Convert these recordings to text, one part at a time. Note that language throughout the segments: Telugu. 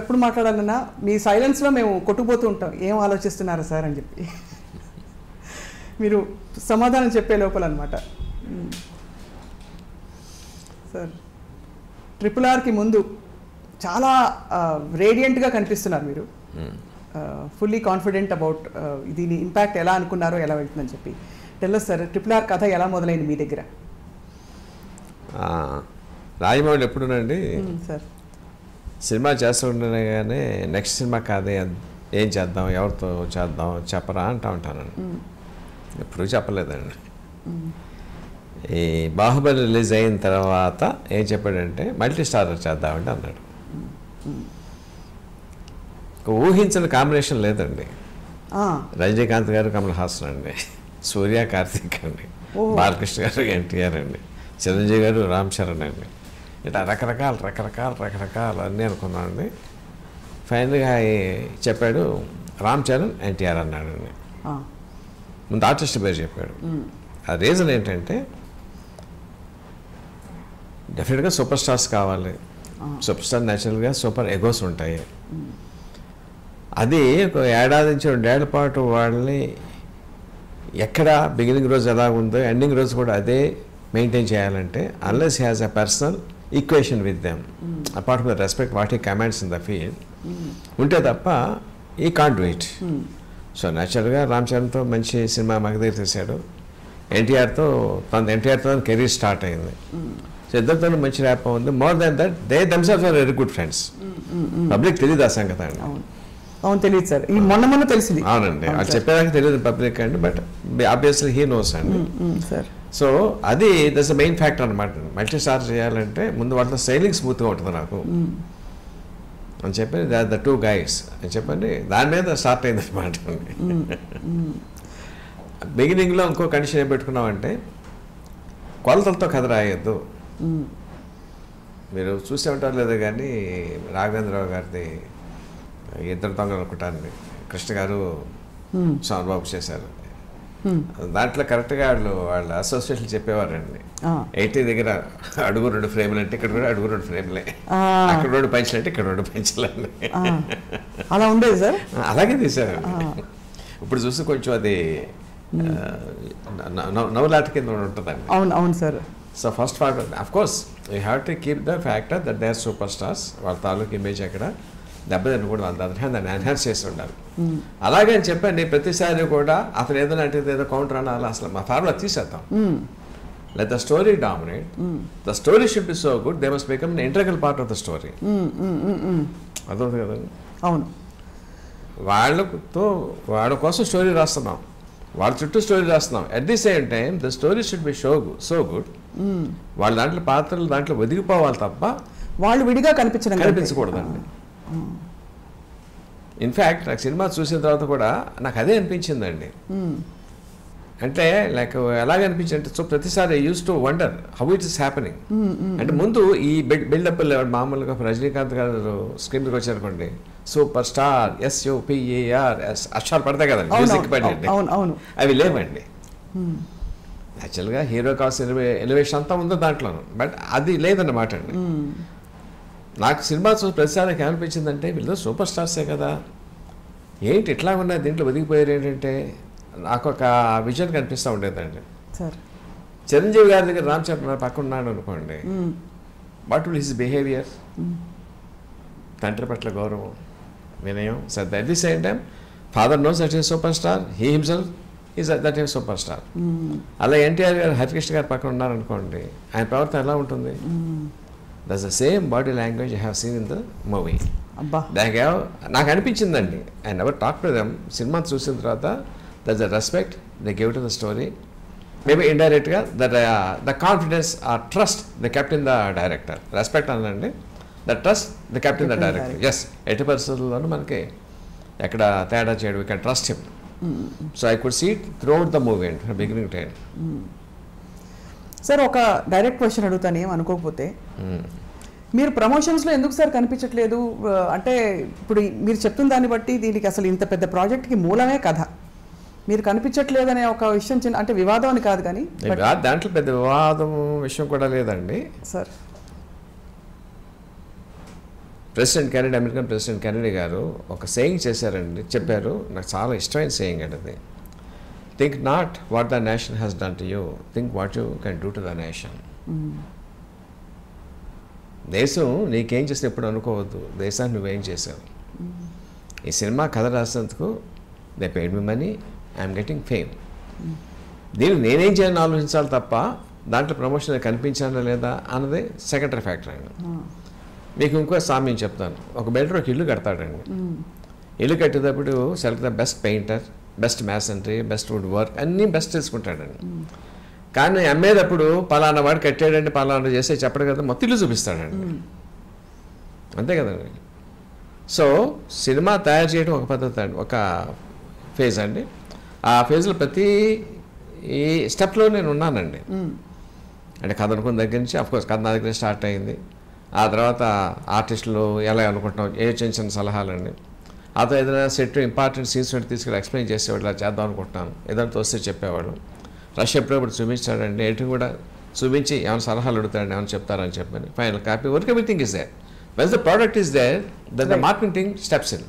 ఎప్పుడు మాట్లాడాలన్నా మీ సైలెన్స్లో మేము కొట్టుకుపోతూ ఉంటాం, ఏం ఆలోచిస్తున్నారా సార్ అని చెప్పి. మీరు సమాధానం చెప్పే లోపల అనమాట. సార్ RRRకి ముందు చాలా రేడియంట్గా కనిపిస్తున్నారు మీరు, ఫుల్లీ కాన్ఫిడెంట్ అబౌట్ దీని ఇంపాక్ట్ ఎలా అనుకున్నారో ఎలా వెళ్తుందని చెప్పి. టెల్లస్ సార్, RRR కథ ఎలా మొదలైంది మీ దగ్గర? రాజమౌళి ఎప్పుడునండి సార్ సినిమా చేస్తుండగానే నెక్స్ట్ సినిమా కాదే, ఏం చేద్దాం, ఎవరితో చేద్దాం చెప్పరా అంటూ ఉంటానండి. ఎప్పుడు చెప్పలేదండి. ఈ బాహుబలి రిలీజ్ అయిన తర్వాత ఏం చెప్పాడంటే మల్టీ స్టారర్ చేద్దామంటే అన్నాడు. ఊహించిన కాంబినేషన్ లేదండి. రజనీకాంత్ గారు కమల్ హాసన్ అండి, సూర్య కార్తీక్ అండి, బాలకృష్ణ గారు ఎన్టీఆర్ అండి, చిరంజీవి గారు రామ్ చరణ్ అండి, ఇట్లా రకరకాలు అన్నీ అనుకున్నానండి. ఫైనల్గా చెప్పాడు రామ్ చరణ్ ఎన్టీఆర్ అన్నాడండి. ముందు ఆర్టిస్ట్ పేరు చెప్పాడు. ఆ రీజన్ ఏంటంటే డెఫినెట్గా సూపర్ స్టార్స్ కావాలి. సూపర్ స్టార్ న్యాచురల్గా సూపర్ ఎగోస్ ఉంటాయి. అది ఒక ఏడాది నుంచి 2 ఏళ్ల పాటు వాళ్ళని ఎక్కడ బిగినింగ్ రోజు ఎలా ఉందో ఎండింగ్ రోజు కూడా అదే మెయింటైన్ చేయాలంటే unless he has a personal equation with them apart from the respect what he commands in the field ఉంటే తప్ప ఈ కాంట్ డూ ఇట్. సో న్యాచురల్గా రామ్ చరణ్తో మంచి సినిమా మగధీర తీశాడు. ఎన్టీఆర్తో కెరీర్ స్టార్ట్ అయింది. సో ఇద్దరితో మంచి ర్యాప్ ఉంది. More than that they themselves are very good friends. Public తెలియదు ఆ సంగతి అండి. అవును తెలియదు సార్, ఈ మొన్న తెలిసింది. అవునండి, అది చెప్పేదాకా తెలియదు పబ్లిక్ అండి, బట్ ఆబ్వియస్లీ హీ నోస్ అండి. సో అది దట్స్ ద మెయిన్ ఫ్యాక్టర్ అనమాట. మల్టీ స్టార్ చేయాలంటే ముందు వాళ్ళతో స్టైలింగ్ స్మూత్గా ఉంటుంది నాకు అని చెప్పి ద 2 guys అని చెప్పండి, దాని మీద స్టార్ట్ అయింది అనమాట. బిగినింగ్లో ఇంకో కండిషన్ ఏం పెట్టుకున్నామంటే కొలతలతో కథ రాయొద్దు. మీరు చూసే ఉంటారు లేదా కానీ రాఘవేంద్రరావు గారిది ఇద్దరు దొంగలు అనుకుంటారండి, కృష్ణ గారు సోమబాబు చేశారు. దాంట్లో కరెక్ట్గా వాళ్ళ అసోసియేషన్ చెప్పేవారండి, 80 దగ్గర అడుగు 2 ఫ్రేములు అంటే ఇక్కడ కూడా అడుగు 2 ఫ్రేములే, అక్కడ 2 పంచులు అంటే ఇక్కడ 2 పంచులండి. అలా ఉండేది సార్, అలాగే తీశారు. ఇప్పుడు చూసి కొంచెం అది నవ్వులాట కింద ఉంటుందండి. అవును అవును sir. So first factor of course you have to keep the factor that they are superstars. వాళ్ళ తాలూకు ఇమేజ్ అక్కడ దెబ్బతిని కూడా వాళ్ళ దాన్ని ఎన్హాన్స్ చేసి ఉండాలి. అలాగే అని చెప్పండి ప్రతిసారి కూడా అతను ఏదైనా అంటే ఏదో కౌంటర్ అనాలి, అసలు మా ఫార్ములా తీసేద్దాం. Let the story dominate, the story should be so good, they must become an integral part of the story. అర్థమవుతుంది కదండి. అవును, వాళ్ళ కోసం స్టోరీ రాస్తున్నాం, వాళ్ళ చుట్టూ స్టోరీ రాస్తున్నాం. At the same time the story should be so good, వాళ్ళ దాంట్లో పాత్రలు దాంట్లో ఒదిగిపోవాలి తప్ప వాళ్ళు విడిగా కనిపించకూడదండి. ఇన్ఫ్యాక్ట్ నాకు సినిమా చూసిన తర్వాత కూడా నాకు అదే అనిపించిందండి. అంటే లైక్ ఎలాగనిపించింది అంటే సో ప్రతిసారి I use to wonder how it is happening. అంటే ముందు ఈ బిల్డప్ మామూలుగా రజనీకాంత్ గారు స్క్రీన్ మీదకి వచ్చారనుకోండి, సూపర్ స్టార్ SUPER అక్షరాలు పడతాయి కదండి, మ్యూజిక్ పడండి, అవి లేవండి. యాక్చువల్గా హీరో కావాల్సిన ఎలివేషన్ అంతా ఉందో దాంట్లోనూ, బట్ అది లేదన్నమాట అండి. నాకు సినిమా చూసి ప్రతిసారికి ఏమనిపించిందంటే వీళ్ళు సూపర్ స్టార్సే కదా, ఏంటి ఇట్లా ఉన్నాయి దీంట్లో ఒదిగిపోయారు ఏంటంటే నాకు ఒక విజన్ కనిపిస్తూ ఉండేదండి. చిరంజీవి గారి దగ్గర రామ్ చరణ్ పక్కన ఉన్నాడు అనుకోండి, వాట్ విల్ హిస్ బిహేవియర్, తండ్రి పట్ల గౌరవం, వినయం, శ్రద్ధ. At the same time father knows that is super star, he himself is that is super star. అలా ఎన్టీఆర్ గారు హరికృష్ణ గారు పక్కన ఉన్నారనుకోండి, ఆయన ప్రవర్తన ఎలా ఉంటుంది? That's the same body language I have seen in the movie. నాకు అనిపించిందండి, I never talk to them. Cinema చూసిన తర్వాత that's the respect they give to the story. Maybe ఇండైరెక్ట్గా that the confidence or trust they kept in the director. Respect అనండి, the trust they kept in the director. Yes, ఎట్టి పరిస్థితుల్లోనూ మనకి ఎక్కడ తేడా చేయడం, we can trust him. So I could see it through out the movie and from beginning to end. Sir ఒక డైరెక్ట్ క్వశ్చన్ అడుగుతాను, ఏం అనుకోకపోతే, మీరు ప్రమోషన్స్లో ఎందుకు సార్ కనిపించట్లేదు? అంటే ఇప్పుడు మీరు చెప్తున్న దాన్ని బట్టి దీనికి అసలు ఇంత పెద్ద ప్రాజెక్ట్కి మూలమే కథ, మీరు కనిపించట్లేదనే ఒక విషయం చిన్న, అంటే వివాదం అని కాదు కానీ దాంట్లో పెద్ద వివాదం విషయం కూడా లేదండి సార్. అమెరికన్ ప్రెసిడెంట్ కెనడీ గారు ఒక సేయింగ్ చేశారండి, చెప్పారు. నాకు చాలా ఇష్టమైన సేయింగ్ అండి అది. Think not what the nation has done to you, think what you can do to the nation. దేశం నీకేం చేస్తే ఎప్పుడు అనుకోవద్దు, దేశాన్ని నువ్వేం చేసావు. ఈ సినిమా కథ రాసినందుకు they paid me money, I'm getting fame. దీన్ని నేనేం చేయాలని ఆలోచించాలి తప్ప దాంట్లో ప్రమోషన్ కనిపించానా లేదా అన్నది సెకండరీ ఫ్యాక్టర్ అండి. మీకు ఇంకో సామ్యం చెప్తాను. ఒక బిల్డర్ ఒక ఇల్లు కడతాడండి. ఇల్లు కట్టేటప్పుడు select the best painter, best masonry, best wood work అన్నీ బెస్ట్ తీసుకుంటాడండి. కానీ అమ్మేటప్పుడు పలానా వాడు కట్టాడంటే పలానా చేస్తే చెప్పడు కదా, మొత్తం ఇల్లు చూపిస్తాడండి. అంతే కదండి. సో సినిమా తయారు చేయడం ఒక పద్ధతి అండి, ఒక ఫేజ్ అండి. ఆ ఫేజ్లో ప్రతి ఈ స్టెప్లో నేను ఉన్నానండి. అంటే కథ అనుకున్న దగ్గర నుంచి అఫ్కోర్స్ కథ నా దగ్గర స్టార్ట్ అయింది. ఆ తర్వాత ఆర్టిస్టులు ఎలా అనుకుంటున్నాం, ఏ చిన్న చిన్న సలహాలండి. ఆ తర్వాత ఏదైనా సెట్ ఇంపార్టెంట్ సీన్స్ తీసుకెళ్ళి ఎక్స్ప్లెయిన్ చేసేవాడు, ఇలా చేద్దాం అనుకుంటున్నాను, ఏదైనా తోస్తే చెప్పేవాడు. రష్ ఎప్పుడప్పుడు చూపించాడండి, ఎడిటింగ్ కూడా చూపించి ఏమైనా సలహాలు అడుగుతాడండి, ఏమైనా చెప్తారని చెప్పని final copy work everything is there. Once the product is there, then the marketing team steps in.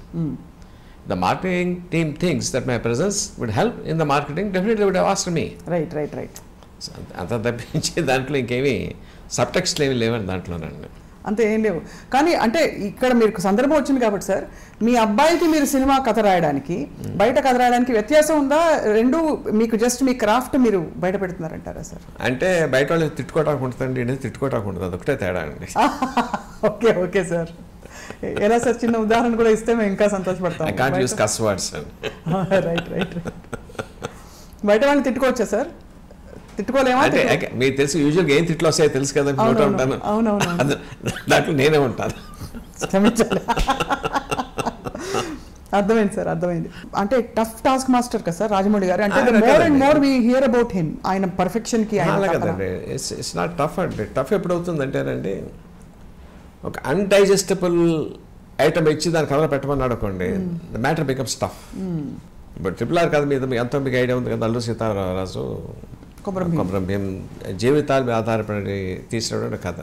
The marketing team thinks that my presence would help in the marketing, definitely would have asked me. Right. So, అంత తప్పించి దాంట్లో ఇంకేమీ సబ్టెక్స్ట్లు ఏమి లేవండి దాంట్లోనండి. అంతే ఏం లేవు. కానీ అంటే ఇక్కడ మీకు సందర్భం వచ్చింది కాబట్టి సార్, మీ అబ్బాయికి మీరు సినిమా కథ రాయడానికి బయట కథ రాయడానికి వ్యత్యాసం ఉందా? రెండు మీకు జస్ట్ మీ క్రాఫ్ట్ మీరు బయట పెడుతున్నారంటారా సార్? అంటే బయట వాళ్ళు తిట్టుకోవటానికి ఉంటుందండి, ఇది తిట్టుకోవటానికి ఉంటుంది, అదొకటే తేడా అండి. Okay sir. ఎలా సార్, చిన్న ఉదాహరణ కూడా ఇస్తే మేము ఇంకా సంతోషపడతాం. I can't use cuss words. Right. బయట వాళ్ళని తిట్టుకోవచ్చా సార్? తిట్టుకోలేమా? అంటే మీకు తెలిసి యూజువల్గా ఏం తిట్లు వస్తాయో తెలుసు కదా, నోట ఉంటాను. అవునవును, దాంట్లో నేనే ఉంటాను. క్షమించాలి. అర్థమైంది సార్, అర్థమైంది. అంటే టఫ్ టాస్క్ మాస్టర్ కదా సార్ రాజమౌళి గారు. అంటే more and more we hear about him, ఆయన పర్ఫెక్షన్ కి. కదండి, ఇట్స్ నాట్ టఫ్ అండి. టఫ్ ఎప్పుడు అవుతుంది అంటేనండి, ఒక అన్డైజెస్టబుల్ ఐటమ్ ఇచ్చి దాని కథలో పెట్టమన్నాడు అనుకోండి, the matter becomes tough. But RRR కథ మీద ఎంతో మీకు ఐడియా ఉంది కదా, అల్లూరి సీతారామరాజు కొమరం భీం జీవితాల మీద ఆధారపడి తీసినటువంటి కథ.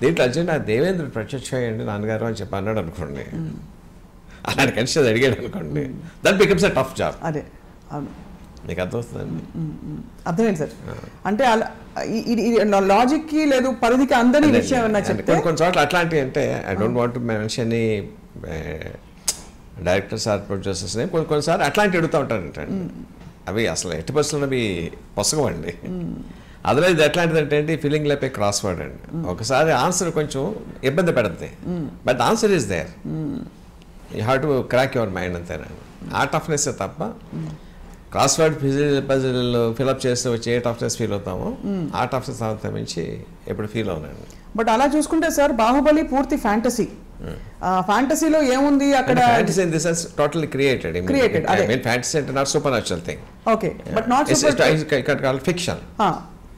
దీంట్లో అర్జున దేవేంద్ర ప్రత్యక్ష అయ్యండి నాన్నగారు అని చెప్పి అన్నాడు అనుకోండి, అలాంటి కన్సిడర్ అడిగాడు అనుకోండి, that becomes a tough job. అదే అవును, నీకు అర్థమవుతుందండి. అర్థమైంది సార్. అంటే లాజిక్ కి లేదు పరిధికి అందని విషయం చెప్తే కొన్ని చోట్ల అట్లాంటివి. అంటే I don't want to mention any directors or producers కొన్నిసార్లు అట్లాంటివి అడుగుతూ ఉంటారంట. అవి అసలు 80% అవి పుస్తకం అండి. అదర్ ఇది ఎట్లాంటిది అంటే feeling like a crossword అండి. ఒకసారి ఆన్సర్ కొంచెం ఇబ్బంది పెడుతుంది, but answer is there. You have to crack your mind అంతేనండి. ఆ టఫ్నెస్ తప్ప క్రాస్ వర్డ్ పజిల్ ఫిల్అప్ చేస్తే వచ్చి ఏ టఫ్నెస్ ఫీల్ అవుతామో ఆ టఫ్నెస్ అంతా మించి ఎప్పుడు ఫీల్ అవునండి. బట్ అలా చూసుకుంటే సార్ బాహుబలి పూర్తి ఫ్యాంటసీ. ఫ్యాంటసీలో ఏముంది అక్కడ? Fantasy in this sense totally created. I mean fantasy అంటే not supernatural thing. Okay, but not super fiction.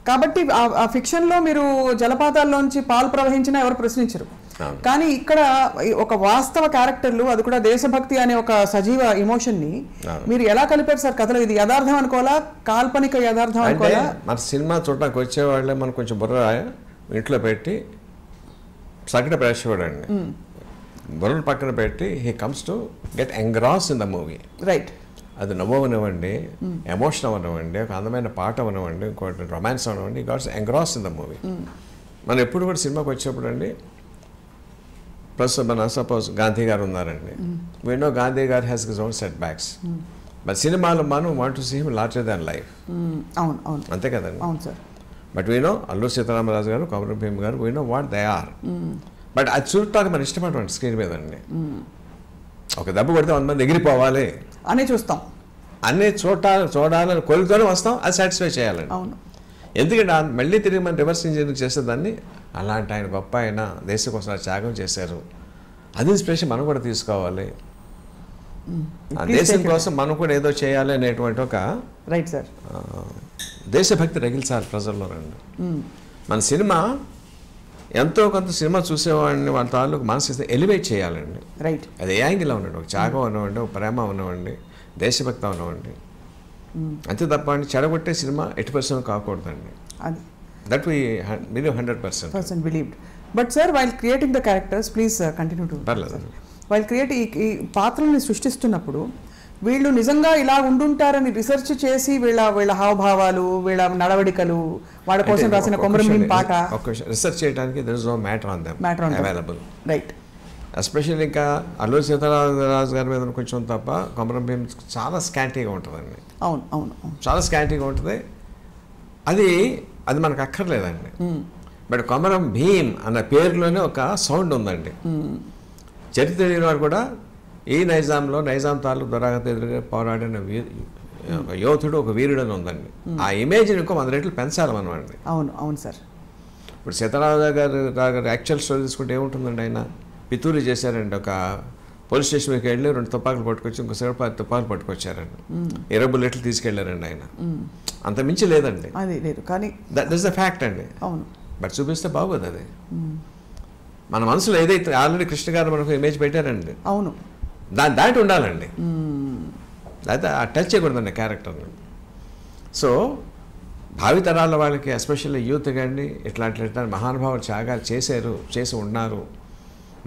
కాబట్టి ఆ ఫిక్షన్ లో మీరు జలపాతాల్లోంచి పాలు ప్రవహించినా ఎవరు ప్రశ్నించరు. కానీ ఇక్కడ ఒక వాస్తవ క్యారెక్టర్లు, అది కూడా దేశభక్తి అనే ఒక సజీవ ఎమోషన్ ని మీరు ఎలా కలిపారు సార్ కథలో? ఇది యథార్థం అనుకోవాలా, కాల్పనిక యథార్థం అనుకోవాలా? మన సినిమా చూడడానికి వచ్చేవాళ్ళే మనం కొంచెం బుర్ర ఇంట్లో పెట్టి సగటు ప్రేక్షకుడు అండి, బుర్రను పక్కన పెట్టి he comes to get ఎంగ్రాస్ in the movie. Right. అది నవ్వు అవనివ్వండి, ఎమోషన్ అవనివ్వండి, ఒక అందమైన పాట అవనివ్వండి, ఇంకోటి రొమాన్స్ అవనివ్వండి, గాట్స్ ఎంగ్రాస్ ఇన్ ద మూవీ. మనం ఎప్పుడు కూడా సినిమాకి వచ్చేప్పుడు అండి, ప్రస్తుతం మన సపోజ్ గాంధీ గారు ఉన్నారండి, వీ నో గాంధీ గారు has his own setbacks, but సినిమాలో మనం want to see him larger than life. అవును అవును, అంతే కదండి. అవును sir. But we know Alluri Sitaramaraju గారు, కొమరం భీమ్ గారు, we know what they are. But అది చూడటానికి మనం ఇష్టపడమండి స్క్రీన్ మీద అండి. ఒక దెబ్బ కొడితే 100 మంది ఎగిరిపోవాలి అని చూస్తాం, అన్నీ చూడాలని కోరికతోనే వస్తాం, అది సాటిస్ఫై చేయాలండి. అవును. ఎందుకంటే మళ్ళీ తిరిగి మనం రివర్స్ ఇంజనీరింగ్ చేసేదాన్ని, అలాంటి ఆయన గొప్ప ఆయన దేశం కోసం త్యాగం చేశారు, అది ఇన్స్పిరేషన్ మనం కూడా తీసుకోవాలి, ఆ దేశం కోసం మనం కూడా ఏదో చేయాలి అనేటువంటి ఒక రైట్ సార్ దేశభక్తి రగిల్చాలి ప్రజల్లో రండి. మన సినిమా ఎంతో కొంత సినిమా చూసేవాడిని వాళ్ళ తాలూకు మనసు ఎలివేట్ చేయాలండి. రైట్. అది ఏ యాంగిల్ అవ్వండి, ఒక త్యాగం అవ్వండి, ఒక ప్రేమ అవ్వండి, దేశభక్తి అవ్వండి, అంతే తప్ప అండి చెడగొట్టే సినిమా 80% కాకూడదండి. అది that we believe 100% believed. But sir while creating the characters, please continue to, while create ఈ పాత్రల్ని సృష్టిస్తున్నప్పుడు వీళ్ళు నిజంగా ఇలా ఉండుంటారని రిసెర్చ్ చేసి వీళ్ళ హావభావాలు, వీళ్ళ నడవడికలు, వాళ్ళ కోసం రాసిన కొమరం భీం పాట రిసెర్చ్ చేయడానికి there is no matter on them available. Right. Especially ఇంకా అల్లూరి సీతారామరాజు గారి మీద కొంచెం తప్ప కొమరం భీం చాలా స్కాంటీగా ఉంటుందండి. అవును అవును, చాలా స్కాంటీగా ఉంటుంది. అది మనకు అక్కర్లేదండి. బట్ కొమరం భీం అన్న పేరులోనే ఒక సౌండ్ ఉందండి. చరిత్ర తెలియని వాడు కూడా ఈ నైజాం తాలూకు దురాగత ఎదురుగా పోరాడిన ఒక యోధుడు, ఒక వీరుడు అని ఉందండి. ఆ ఇమేజ్ని ఇంకో 100 రెట్లు పెంచాలి మనం అండి. అవును అవును సార్. ఇప్పుడు సీతారామరాజు గారు యాక్చువల్ స్టోరీ తీసుకుంటే ఏముంటుందండి, ఆయన పితూరి చేశారండి. ఒక పోలీస్ స్టేషన్కి వెళ్ళి 2 తుపాకులు పట్టుకొచ్చి ఇంకోసారి 10 తుపాకులు పట్టుకొచ్చారండి. 20 బుల్లెట్లు తీసుకెళ్లారండి ఆయన. అంత మించి లేదండి, అది లేదు. కానీ దట్ ఇస్ ద ఫ్యాక్ట్ అండి. అవును, బట్ చూపిస్తే బాగోదు. అది మన మనసులో ఏదైతే ఆల్రెడీ కృష్ణ గారు మనకు ఇమేజ్ పెట్టారండి, అవును, దాటి ఉండాలండి. అయితే ఆ టచ్ చేయకూడదండి క్యారెక్టర్ని. సో భావితరాల వాళ్ళకి ఎస్పెషల్లీ యూత్ కానీ ఇట్లాంటి మహానుభావులు త్యాగాలు చేసి ఉన్నారు.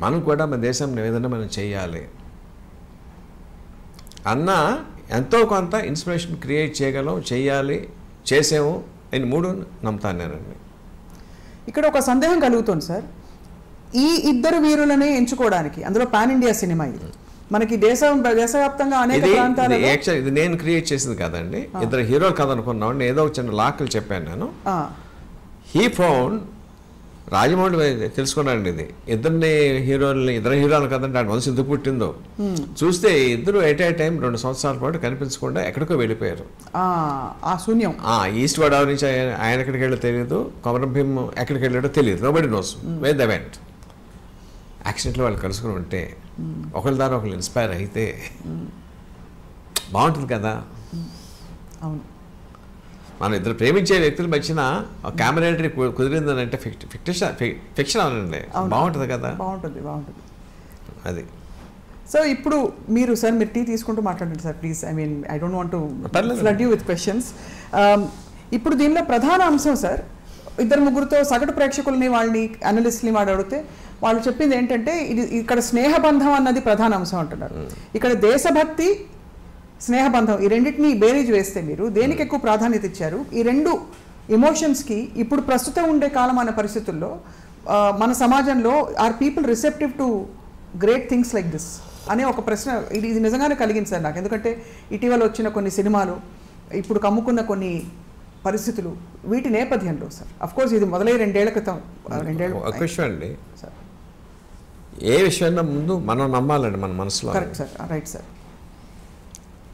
మనం కూడా మన దేశం ఏదైనా మనం చేయాలి అన్న ఎంతో కొంత ఇన్స్పిరేషన్ క్రియేట్ చేయగలం, చేయాలి, చేసాము అని 3 నమ్ముతాను నేనండి. ఇక్కడ ఒక సందేహం కలుగుతుంది సార్, ఈ ఇద్దరు వీరులని ఎంచుకోవడానికి, అందులో పాన్ ఇండియా సినిమా ఇది, మనకి దేశవ్యాప్తంగా అనేక ప్రాంతాలు. ఇది నేను క్రియేట్ చేసింది కాదండి, ఇద్దరు హీరోలు కథ అనుకున్నాను. ఏదో ఒక చిన్న లాక్లు చెప్పాను నేను. హీ ఫౌండ్ రాజమౌళి తెలుసుకున్నానండి. ఇది ఇద్దరు హీరోలు కదండి, ఆడ మనసు ఎందుకు పుట్టిందో చూస్తే ఇద్దరు ఎట్ ఏ టైం 2 సంవత్సరాల పాటు కనిపించకుండా ఎక్కడికో వెళ్ళిపోయారు. ఆ శూన్యం. ఈస్ట్ గోదావరి నుంచి ఆయన ఎక్కడికి వెళ్ళో తెలియదు, కొమరం భీం ఎక్కడికి వెళ్ళాడో తెలియదు. Nobody knows wear the vent. యాక్సిడెంట్లో వాళ్ళు కలుసుకుని ఉంటే ఒకరి ద్వారా ఒకరు ఇన్స్పైర్ అయితే బాగుంటుంది కదా. అవును, మనం ఇద్దరు ప్రేమించే వ్యక్తుల మధ్యన కామరేటరీ కుదిరిందని అంటే ఫిక్షన్ అవునండి, బాగుంటుంది కదా. బాగుంటుంది. అది. సో ఇప్పుడు మీరు టీ తీసుకుంటూ మాట్లాడండి sir please. I don't want to flood you with questions. ఇప్పుడు దీనిలో ప్రధాన అంశం సార్, 2-3 సగటు ప్రేక్షకుల్ని, వాళ్ళని అనలిస్ట్ని అడిగితే వాళ్ళు చెప్పింది ఏంటంటే, ఇక్కడ స్నేహబంధం అన్నది ప్రధాన అంశం అంటున్నారు. ఇక్కడ దేశభక్తి, స్నేహబంధం, ఈ రెండింటిని బేరీజ్ వేస్తే మీరు దేనికి ఎక్కువ ప్రాధాన్యత ఇచ్చారు? ఈ 2 ఎమోషన్స్కి ఇప్పుడు ప్రస్తుతం ఉండే కాలమాన పరిస్థితుల్లో మన సమాజంలో are people receptive to great things like this అనే ఒక ప్రశ్న ఇది నిజంగానే కలిగింది సార్ నాకు. ఎందుకంటే ఇటీవల వచ్చిన కొన్ని సినిమాలు, ఇప్పుడు కమ్ముకున్న కొన్ని పరిస్థితులు, వీటి నేపథ్యంలో సార్, అఫ్కోర్స్ ఇది మొదలై 2 ఏళ్ల క్రితం. ఒక విషయం అండి సార్, ఏ విషయాన్ని ముందు మనం నమ్మాలండి మన మనసులో. Correct sir, right sir.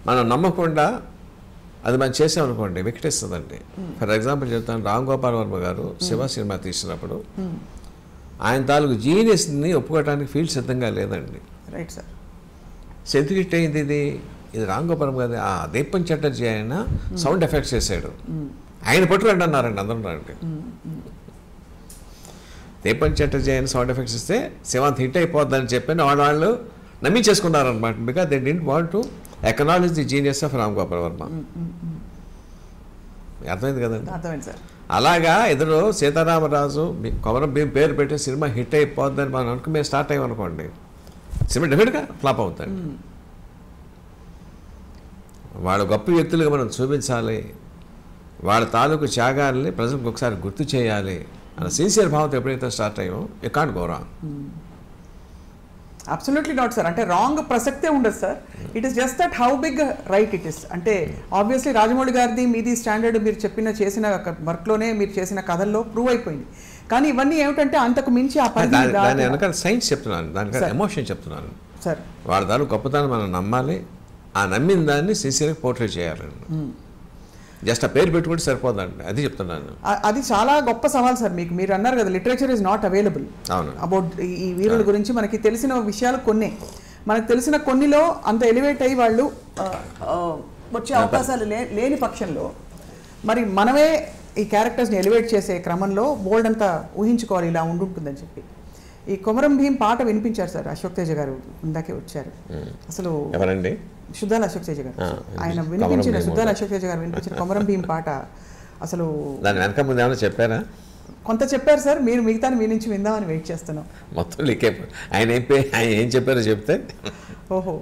మనం నమ్మకుండా అది మనం చేసామనుకోండి వికటిస్తుందండి. ఫర్ ఎగ్జాంపుల్ చెప్తాను, రామ్ గోపాల్ వర్మ గారు శివ సినిమా తీసినప్పుడు ఆయన తాలూకు జీనియస్ని ఒప్పుకోవడానికి ఫీల్డ్ సిద్ధంగా లేదండి. Right sir. ఎందుకు హిట్ అయింది ఇది రామ్ గోపాల్ వర్మ గారు. దీపం చటర్జీ ఆయన సౌండ్ ఎఫెక్ట్స్ చేశాడు, ఆయన పట్టుకురండి అన్నారండి అందరూ. అంటే దీపం చటర్జీ ఆయన సౌండ్ ఎఫెక్ట్స్ ఇస్తే శివాంత్ హిట్ అయిపోద్దని చెప్పి వాళ్ళు నమ్మించేసుకున్నారనమాట. Because they didn't want to acknowledge the genius of Ram Gopal Varma. అర్థమైంది కదండి. అర్థమైంది సార్. అలాగా ఎదురు సీతారామరాజు కొమరం భీం పేరు పెట్టి సినిమా హిట్ అయిపోద్దని మనం అనుకు మేము స్టార్ట్ అయ్యామనుకోండి, సినిమా డెఫినెట్గా ఫ్లాప్ అవుతుంది. వాళ్ళ గొప్ప వ్యక్తులుగా మనం చూపించాలి, వాళ్ళ తాలూకు త్యాగాల్ని ప్రజలకు ఒకసారి గుర్తు చేయాలి అన్న సిన్సియర్ భావంతో ఎప్పుడైతే స్టార్ట్ అయ్యామో you can't go wrong. Absolutely not sir. అంటే రాంగ్ ప్రసక్తే ఉండదు sir. It is just that how big right it is. అంటే ఆబ్వియస్లీ రాజమౌళి గారిది మీది స్టాండర్డ్, మీరు చేసిన వర్క్లోనే, మీరు చేసిన కథల్లో ప్రూవ్ అయిపోయింది. కానీ ఇవన్నీ ఏమిటంటే అంతకు మించి ఆ పని వెనకాల సైన్స్ చెప్తున్నాను, దానికన్నా ఎమోషన్ చెప్తున్నాను సార్. వాళ్ళ దాని గొప్పతనం మనం నమ్మాలి, ఆ నమ్మిన దాన్ని సిన్సియర్గా పోర్ట్రేట్ చేయాలండి. జస్ట్ ఆ పేరు పెట్టుకుంటే సరిపోదండి, అది చెప్తున్నాను. అది చాలా గొప్ప సవాల్ సార్. మీరు అన్నారు కదా, literature is not available about ఈ వీరుల గురించి. మనకి తెలిసిన విషయాలు కొన్ని, మనకు తెలిసిన కొన్నిలో అంత ఎలివేట్ అయ్యి వాళ్ళు వచ్చే అవకాశాలు లేని పక్షంలో మరి మనమే ఈ క్యారెక్టర్స్ని ఎలివేట్ చేసే క్రమంలో బోల్డ్ అంతా ఊహించుకోవాలి ఇలా ఉంటుందని చెప్పి. ఈ కొమరం భీం పాట వినిపించారు సార్ అశోక్ తేజ గారు, ఇందాకే వచ్చారు. అసలు ఎవరండి? సుద్దాల అశోక్ తేజ గారు. ఆయన వినిపించిన సుద్దాల అశోక్ తేజ గారు వినిపించిన కొమరం భీం పాట అసలు దాని వెనక ముందు ఏమైనా చెప్పారా? కొంత చెప్పారు సార్, మీరు మిగతా మీ నుంచి విందామని వెయిట్ చేస్తున్నాం. మొత్తం లీకే. ఆయన ఏం చెప్పారో చెప్తే. ఓహో,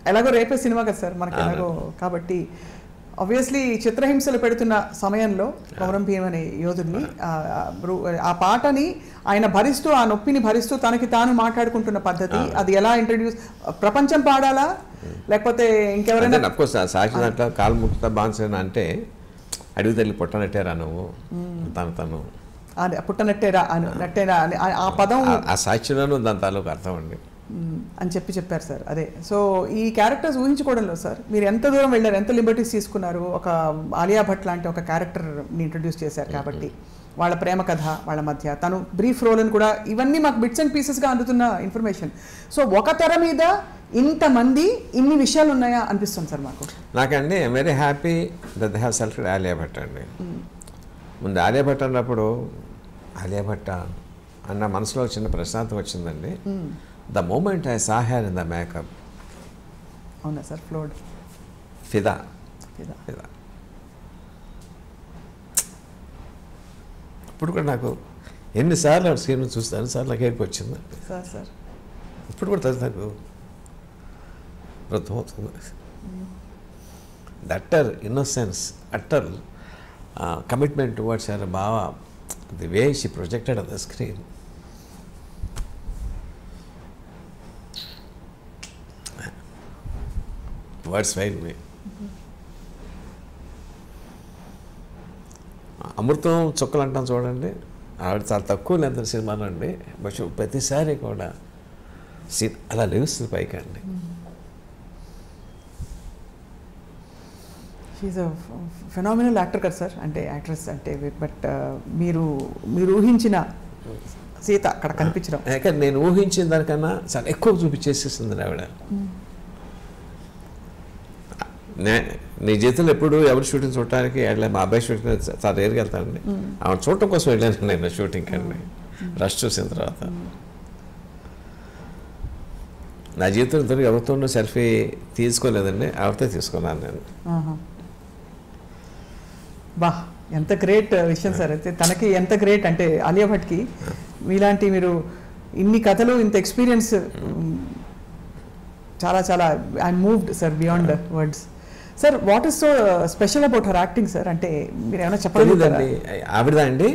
ఎలాగో రేపే సినిమా కదా సార్ మనకి, ఎలాగో కాబట్టి ఆబ్వియస్లీ చిత్రహింసలు పెడుతున్న సమయంలో కొమరం భీమ్ అనే యోధుడిని ఆ పాటని ఆయన భరిస్తూ, ఆ నొప్పిని భరిస్తూ తనకి తాను మాట్లాడుకుంటున్న పద్ధతి, అది ఎలా ఇంట్రడ్యూస్, ప్రపంచం పాడాలా లేకపోతే ఇంకెవరైనా? అఫ్కోర్స్ సాక్షి దాంట్లో కాలు ముక్త బాన్సేన అంటే అడవి తల్లి పుట్టనట్టేరా నువ్వు, తను పుట్టనట్టేరా నట్టేరా అని ఆ పదం ఆ సాక్షిలోనూ దాని తాలూకు అర్థం అండి అని చెప్పారు సార్. అదే, సో ఈ క్యారెక్టర్స్ ఊహించుకోవడంలో సార్ మీరు ఎంత దూరం వెళ్ళారు, ఎంత లిబర్టీస్ తీసుకున్నారు? ఒక ఆలియా భట్ లాంటి ఒక క్యారెక్టర్ని ఇంట్రడ్యూస్ చేశారు కాబట్టి వాళ్ళ ప్రేమ కథ, వాళ్ళ మధ్య తను బ్రీఫ్ రోల్ అని కూడా, ఇవన్నీ మాకు బిట్స్ అండ్ పీసెస్గా అందుతున్న ఇన్ఫర్మేషన్. సో ఒక తెర మీద ఇంతమంది ఇన్ని విషయాలు ఉన్నాయా అనిపిస్తుంది సార్ మాకు. నాకండి I'm very happy that they have selected Alia Bhatt అండి. ముందు ఆలియా భట్ అన్నప్పుడు ఆలియా భట్ అన్న మనసులో చిన్న ప్రశాంతం వచ్చిందండి. The moment I saw her in the makeup, అవునా సార్, ఫ్లోడ్ ఫిదా. ఇప్పుడు కూడా నాకు ఎన్నిసార్లు స్క్రీన్ చూస్తాను సార్, నాకు ఏడుపు వచ్చింది సార్. ఇప్పుడు కూడా నాకు అర్థమవుతుంది. Utter innocence, utter commitment towards her బావా, the way she projected on the screen. Words fail me. అమృతం చుక్కలు అంటాం చూడండి, ఆవిడ చాలా తక్కువ లెంత్ సినిమాలో అండి, బట్ ప్రతిసారి కూడా అలా లేస్తుంది పైకి అండి. షీఈ్ అ ఫెనామినల్ యాక్టర్ కదా సార్, అంటే యాక్ట్రెస్ అంటే. బట్ మీరు ఊహించిన సీత అక్కడ కనిపించడం, నేను ఊహించిన దానికన్నా చాలా ఎక్కువ చూపించేసేస్తుంది ఆవిడ. నీ జీవితంలో ఎప్పుడు ఎవరు షూటింగ్ చూడటానికి వెళ్ళాను, మా అబ్బాయి షూటింగ్ చాలా రేరుగా వెళ్తానండి. ఆవిడ చూడటం కోసం వెళ్ళాను నేను షూటింగ్కి అండి. రష్ చూసిన తర్వాత నా జీవితంతో ఎవరితో సెల్ఫీ తీసుకోలేదండి, ఆవిడతో తీసుకున్నాను నేను. బా, ఎంత గ్రేట్ విషయం సార్. అయితే తనకి ఎంత గ్రేట్ అంటే ఆలియా భట్కి మీలాంటి, మీరు ఇన్ని కథలు, ఇంత ఎక్స్పీరియన్స్, చాలా చాలా I'm moved sir beyond words. Sir, what is so special about her acting sir? అంటే మీరు ఏమైనా చెప్పలేదండి? ఆవిడదా అండి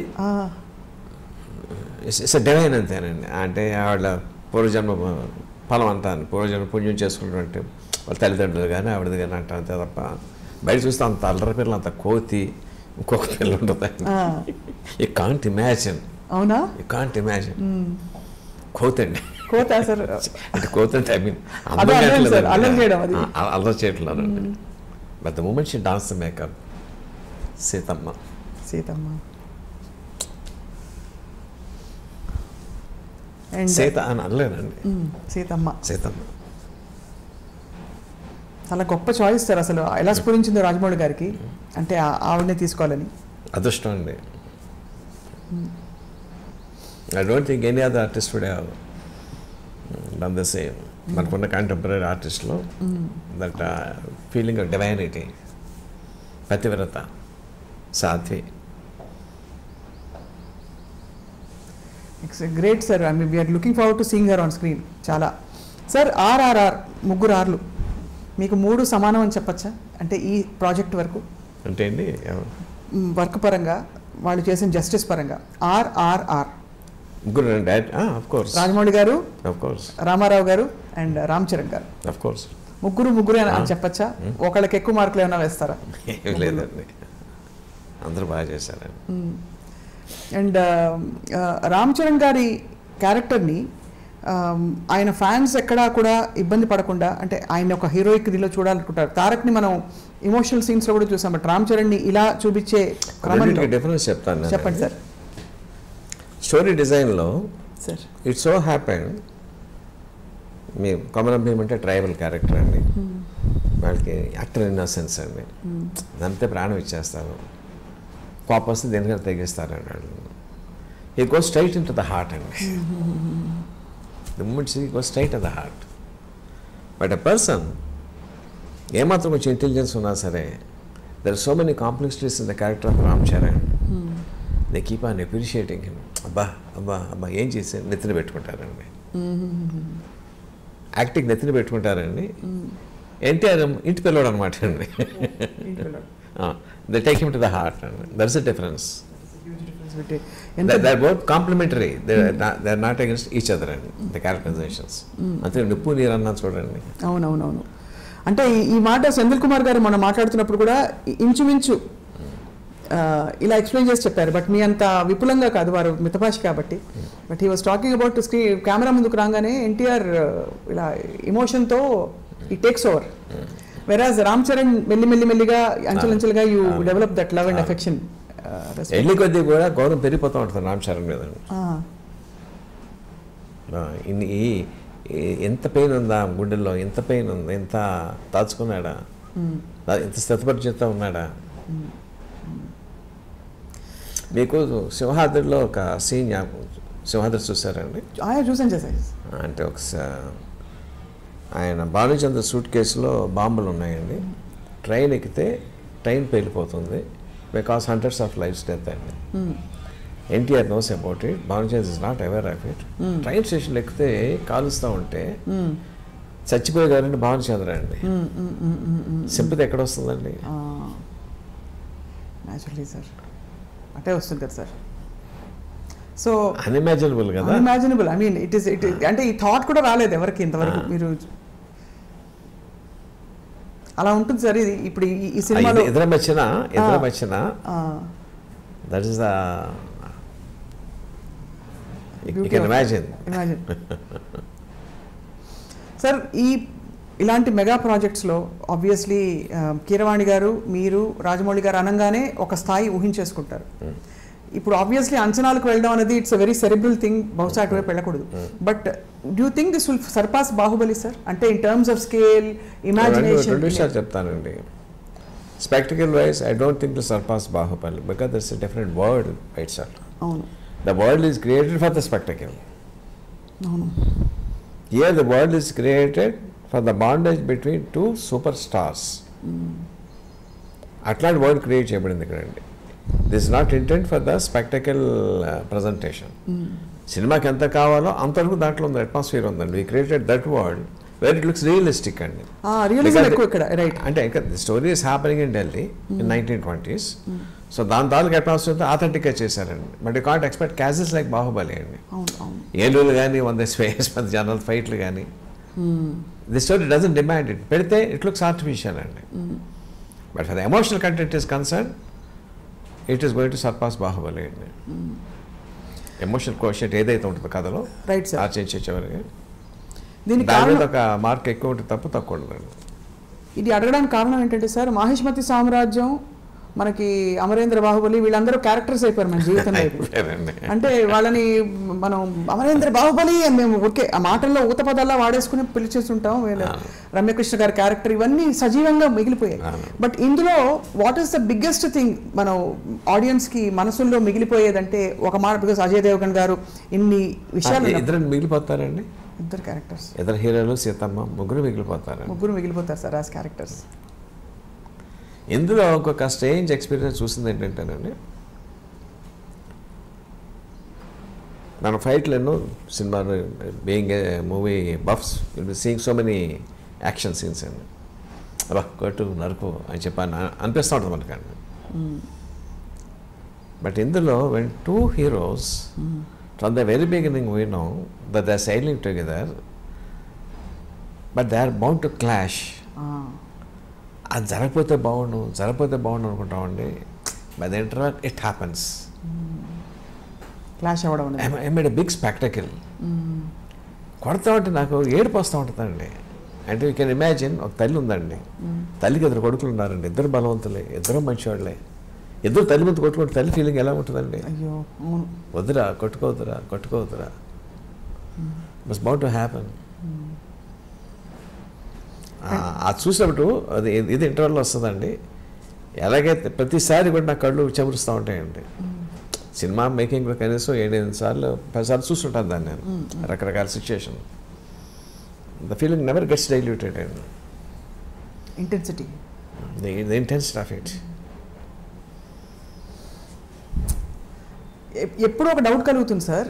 ఇట్స్ డివైన్ అంతేనండి. అంటే ఆవిడ పూర్వజన్మ ఫలం అంటాను, పూర్వజన్మ పుణ్యం చేసుకుంటుంటే వాళ్ళ తల్లిదండ్రులు కానీ ఆవిడది కానీ అంట, అంతే తప్ప బయట చూస్తే అంత అల్లరి పిల్లలు, అంత కోతి ఇంకొక పిల్ల ఉంటుంది. You can't imagine. అవునా? You can't imagine. కోతండి, కోత సార్. అంటే కోతంటే ఐ మీన్ అల్లరి చేయట్లేదండి. But the moment she dons the makeup, Seethamma Sita అని అనలేనండి, సీతమ్మ. చాలా గొప్ప చాయిస్ సార్. అసలు ఎలా స్ఫురించిందో రాజమౌళి గారికి, అంటే ఆవిడనే తీసుకోవాలని. అదృష్టం అండి. I don't think any other artist would have done the same. మనకున్న కంటెంపరీ ఆర్టిస్ట్లో దట్ ఫీలింగ్ ఆఫ్ డివైనిటీ, పతివ్రత, సాధ్వి. It's great sir. I mean we are looking forward to seeing her on screen. చాలా సార్. ఆర్ఆర్ఆర్, ముగ్గురు ఆర్లు, మీకు 3 సమానం అని చెప్పచ్చా? అంటే ఈ ప్రాజెక్ట్ వరకు అంటే అండి వర్క్ పరంగా, వాళ్ళు చేసిన జస్టిస్ పరంగా. ఆర్ఆర్ఆర్ ముగ్గురు రాజమౌళి గారు, రామారావు గారు అండ్ రామ్ చరణ్ గారు. ముగ్గురు అని చెప్పచ్చా? ఒకళ్ళకి ఎక్కువ మార్కులు ఏమైనా వేస్తారా? లేదండి, అందరూ బాగా చేశారండి. అండ్ రామ్ చరణ్ గారి క్యారెక్టర్ని ఆయన ఫ్యాన్స్ ఎక్కడా కూడా ఇబ్బంది పడకుండా, అంటే ఆయన ఒక హీరోయిక్ దీనిలో చూడాలనుకుంటారు. తారక్ని మనం ఇమోషనల్ సీన్స్లో కూడా చూసాం, బట్ రామ్ చరణ్ని ఇలా చూపించే క్రమంలో డిఫరెన్స్ చెప్తాను. చెప్పండి సార్. స్టోరీ డిజైన్లో సార్ ఇట్ సో హ్యాపెన్, మీ కొమరం భీమ్ అంటే ట్రైబల్ క్యారెక్టర్ అండి, వాళ్ళకి యాక్టర్ ఇన్నోసెన్స్ అండి, దాంతో ప్రాణం ఇచ్చేస్తారు, కోపం వస్తే దేనికైనా తెగిస్తారండి వాళ్ళు. It goes straight in to the heart అండి. The moment she goes straight to the heart. But a person, ఏమాత్రం కొంచెం ఇంటెలిజెన్స్ ఉన్నా సరే, there are so many complexities in the character of Ram Charan. They keep on appreciating him. అబ్బా అబ్బా అబ్బా ఏం చేసి నెత్తిన పెట్టుకుంటారండి, యాక్టింగ్ నెత్తిన పెట్టుకుంటారండి. ఎన్టీఆర్ ఇంటి పిల్లవాడు అనమాట అండి. They take him to the heart అండి. That's the difference. They're both complementary. They're not against each other అండి, the characterizations. అంతే నిప్పు నీరు అన్నా చూడండి. అవునవునవును. అంటే ఈ మాట సెంధిల్ కుమార్ గారు మనం మాట్లాడుతున్నప్పుడు కూడా ఇంచుమించు ఇలా ఎక్స్ప్లెయిన్ చేసి చెప్పారు, బట్ మీ అంత విపులంగా కాదు, వారు మితభాష కాబట్టి. But he was talking about camera ముందుకు రాగానే ఎన్టీఆర్ ఇలా ఎమోషన్తో ఈ టేక్స్ ఓవర్, వెరాజ్ రామ్ చరణ్ మెల్లిగా అంచెలంచెలుగా you develop that love and affection. ఎల్లి కొద్దీ కూడా గౌరవం పెరిగిపోతూ ఉంటుంది రామ్ చరణ్ మీద. ఎంత పెయిన్ ఉందా గుండెల్లో, ఎంత పెయిన్ ఉంది, ఎంత దాచుకున్నాడా, ఎంత స్థితపరిచేత ఉన్నాడా. మీకు సింహాద్రిలో ఒక సీన్ సింహాద్రి చూసారండి? చూసాను. అంటే ఒకసారి ఆయన భానుచంద్ర సూట్ కేసులో బాంబులు ఉన్నాయండి, ట్రైన్ ఎక్కితే ట్రైన్ పేలిపోతుంది, because hundreds of lives death అండి. NTR knows about it, Bhanuchandra is not aware of it. Train స్టేషన్లో ఎక్కితే కాలుస్తూ ఉంటే చచ్చిపోయే గారండి భానుచంద్ర అండి. సింపతి ఎక్కడ వస్తుందండి? న్యాచురల్లీ సార్ అంటే వస్తుంది కదా సార్. సో అన్ఇమాజినబుల్ కదా, అన్ఇమాజినబుల్. ఐ మీన్ ఇట్ అంటే ఈ థాట్ కూడా రాలేదు ఎవరికి ఇంతవరకు. మీరు అలా ఉంటుంది సార్. ఇది ఇప్పుడు ఈ సినిమాలో ఎదురు వచ్చిన that is the you can imagine. Sir ఇలాంటి మెగా ప్రాజెక్ట్స్లో ఆబ్వియస్లీ కీరవాణి గారు, మీరు, రాజమౌళి గారు అనగానే ఒక స్థాయి ఊహించేసుకుంటారు. ఇప్పుడు ఆబ్వియస్లీ అంచనాలకు వెళ్ళడం అనేది it's a very cerebral thing, బహుశా అటువైపు వెళ్ళకూడదు. But do you think this will surpass Baahubali sir? అంటే in terms of scale, imagination. రెండు విషయాలు చెప్తానండి. Spectacle wise I don't think to surpass Baahubali because that's a different world by itself. అవును, the world is created for the spectacle. అవును. Here the world is created for the bondage between two super stars. అట్లాంటి వరల్డ్ క్రియేట్ చేయబడింది ఇక్కడండి. This not intent for the spectacle presentation. సినిమాకి ఎంత కావాలో అంతవరకు దాంట్లో ఉంది, అట్మాస్ఫియర్ ఉందండి. We created that world where it looks realistic అండి. అంటే ఇంకా the story is happening in Delhi in 1920s. So దాని తాలూకు అట్మాస్ఫియర్ ఆథెంటిక్గా చేశారండి. But you can't expect cages like Baahubali అండి. ఏలూరు కానీ 100 స్పేస్ 10 జనరల్ ఫైట్లు కానీ. The story doesn't demand it. పెడితే ఇట్ లుక్స్ ఆర్టిఫిషియల్ అండి. But for the emotional content is concern it is going to surpass Baahubali అండి. ఎమోషనల్ కోషెంట్ ఏదైతే ఉంటుందో కథలో ఆర్చించేవరకు దాని మీద ఒక మార్క్ ఎక్కువ ఉంటుంది, తక్కువ ఉండదండి. ఇది అడగడానికి కారణం ఏంటంటే సార్, మాహిష్మతి సామ్రాజ్యం, మనకి అమరేంద్ర బాహుబలి, వీళ్ళందరూ క్యారెక్టర్స్ అయిపోయారు మన జీవితంలో. అంటే వాళ్ళని మనం అమరేంద్ర బాహుబలి అని మేము ఓకే ఆ మాటల్లో ఊత పదాల్లో వాడేసుకుని పిలిచేస్తుంటాం. రమ్యకృష్ణ గారి క్యారెక్టర్ ఇవన్నీ సజీవంగా మిగిలిపోయాయి. బట్ ఇందులో what is the biggest thing మనం ఆడియన్స్కి మనసుల్లో మిగిలిపోయేదంటే ఒక మాట, బికాస్ అజయ్ దేవగన్ గారు ఇన్ని విషయాలు ఇద్దరు మిగిలిపోతారండి. ఇద్దరు క్యారెక్టర్స్, ఇద్దరు హీరోలు, సీతమ్మ, ముగ్గురు మిగిలిపోతారు సార్ యాజ్ క్యారెక్టర్స్. ఇందులో ఒక్కొక్క స్ట్రేంజ్ ఎక్స్పీరియన్స్ చూసింది ఏంటంటేనండి, మన ఫైట్లు ఎన్నో సినిమాలు being a movie buffs will be seeing so many action scenes అండి. అబ్బా కొట్టు నరుకు అని చెప్పని అనిపిస్తూ ఉంటుంది మనకండి. బట్ ఇందులో when two heroes from the very beginning we know that they are sailing together, but they are bound to clash. అది జరగపోతే బాగుండు అనుకుంటామండి. By the interval it happens. Clash అవ్వడం I made a big spectacle. కొడతా ఉంటే నాకు ఏడుపు వస్తూ ఉంటుందండి. అంటే యూ కెన్ ఇమాజిన్, ఒక తల్లి ఉందండి, తల్లికి ఇద్దరు కొడుకులు ఉన్నారండి, ఇద్దరు బలవంతులే, ఇద్దరు మంచివాళ్ళే. ఇద్దరు తల్లి ముందు కొట్టుకుంటే తల్లి ఫీలింగ్ ఎలా ఉంటుందండి? వద్దురా కొట్టుకోవద్దురా మస్ట్ బౌండ్ టు హ్యాపన్. అది చూసినప్పుడు ఇది ఇంటర్వెల్లో వస్తుందండి. ఎలాగైతే ప్రతిసారి కూడా నా కళ్ళు చెమరుస్తూ ఉంటాయండి. సినిమా మేకింగ్లో కనీసం 7-8 సార్లు 10 సార్లు చూస్తుంటాను దాన్ని నేను, రకరకాల situation. The feeling never gets diluted అండి. Intensity, the intensity of it. ఎప్పుడూ ఒక డౌట్ కలుగుతుంది సార్,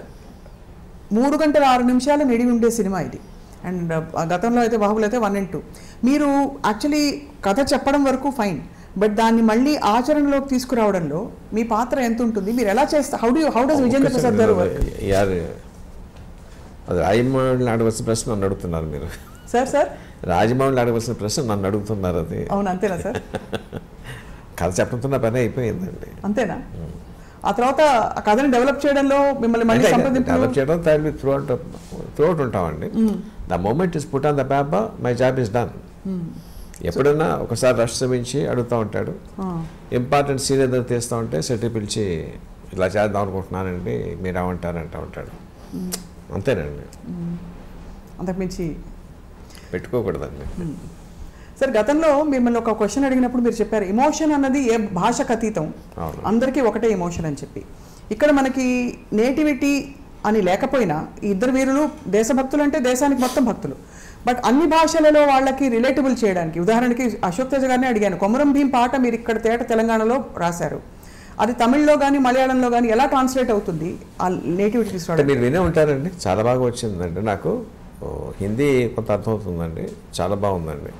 3 గంటల 6 నిమిషాలు నిడివి ఉండే సినిమా ఇది. అండ్ గతంలో అయితే బాహుబలి అయితే 1 and 2. మీరు యాక్చువల్లీ కథ చెప్పడం వరకు ఫైన్, బట్ దాన్ని మళ్ళీ ఆచరణలోకి తీసుకురావడంలో మీ పాత్ర ఎంత ఉంటుంది, మీరు ఎలా చేస్తారు? హౌ డస్ విజేంద్ర ప్రసాద్ గారు వర్క్? అది రాజమౌళిని అడగవలసిన ప్రశ్న నన్ను అడుగుతున్నారు మీరు. సార్ రాజమౌళిని అడగవలసిన ప్రశ్న నన్ను అడుగుతున్నారు. అది అవును, అంతేనా సార్? కథ చెప్పడంతో నా పని అయిపోయిందండి. అంతేనా? ఆ తర్వాత ఆ కథని డెవలప్ చేయడంలో మిమ్మల్ని మళ్ళీ డెవలప్ చేయడం త్రూ అవుట్ ఉంటామండి. The moment is put on the paper, my job is done. ఎప్పుడైనా ఒకసారి రష్ శ్రమించి అడుగుతూ ఉంటాడు, ఇంపార్టెంట్ సీన్ ఏదైనా తీస్తూ ఉంటే సెట్ పిలిచి ఇలా చేద్దాం అనుకుంటున్నానండి మీరు ఏమంటారు అంటూ ఉంటాడు. అంతేనండి, అంతకుమించి పెట్టుకోకూడదండి. సార్ గతంలో మిమ్మల్ని ఒక క్వశ్చన్ అడిగినప్పుడు మీరు చెప్పారు ఎమోషన్ అన్నది ఏ భాషకు అతీతం, అందరికీ ఒకటే ఎమోషన్ అని చెప్పి. ఇక్కడ మనకి నేటివిటీ అని లేకపోయినా ఈ ఇద్దరు వీరులు దేశభక్తులు అంటే దేశానికి మొత్తం భక్తులు, బట్ అన్ని భాషలలో వాళ్ళకి రిలేటబుల్ చేయడానికి, ఉదాహరణకి అశోక్ తేజ గారిని అడిగాను, కొమరం భీం పాట మీరు ఇక్కడ తెలంగాణలో రాశారు, అది తమిళ్లో కానీ మలయాళంలో కానీ ఎలా ట్రాన్స్లేట్ అవుతుంది ఆ నేటివిటీ తీసుకోవడం? మీరు వినే ఉంటారండి, చాలా బాగా వచ్చిందండి. నాకు హిందీ కొంత అర్థమవుతుందండి, చాలా బాగుందండి.